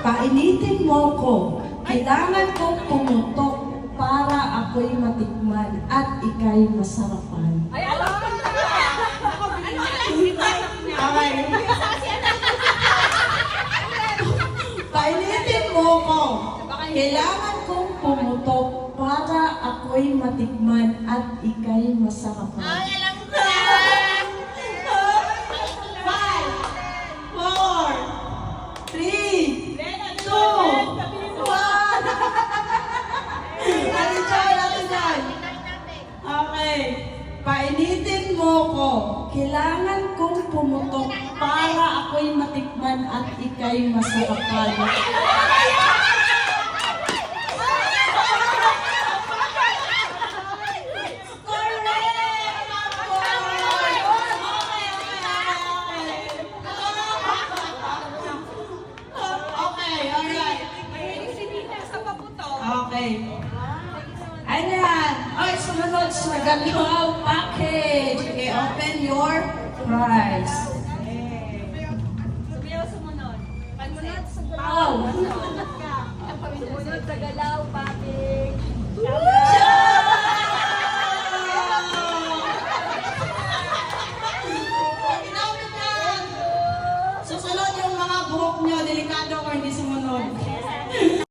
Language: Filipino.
Painitin mo ko. Kailangan kong pumutok para ako'y matikman at ika'y masarapan. Ay, alam ko na! Okay. Painitin mo ko. Kailangan kong pumutok para ako'y matikman at ika'y masarapan. Ay, alam ko! 5, 4, 3, 2, 1. Ate Joy, Ate Joy. Okay. Painitin mo ko. Kailangan kong pumutok para ako'y matikman at ika'y masarapan. Okay. Ayan. Ay, sumunod sa Galaw package. Okay, open your prize. Sumiyaw sumunod. Pagmunod sa Wow. Sumunod sa Galaw, papi.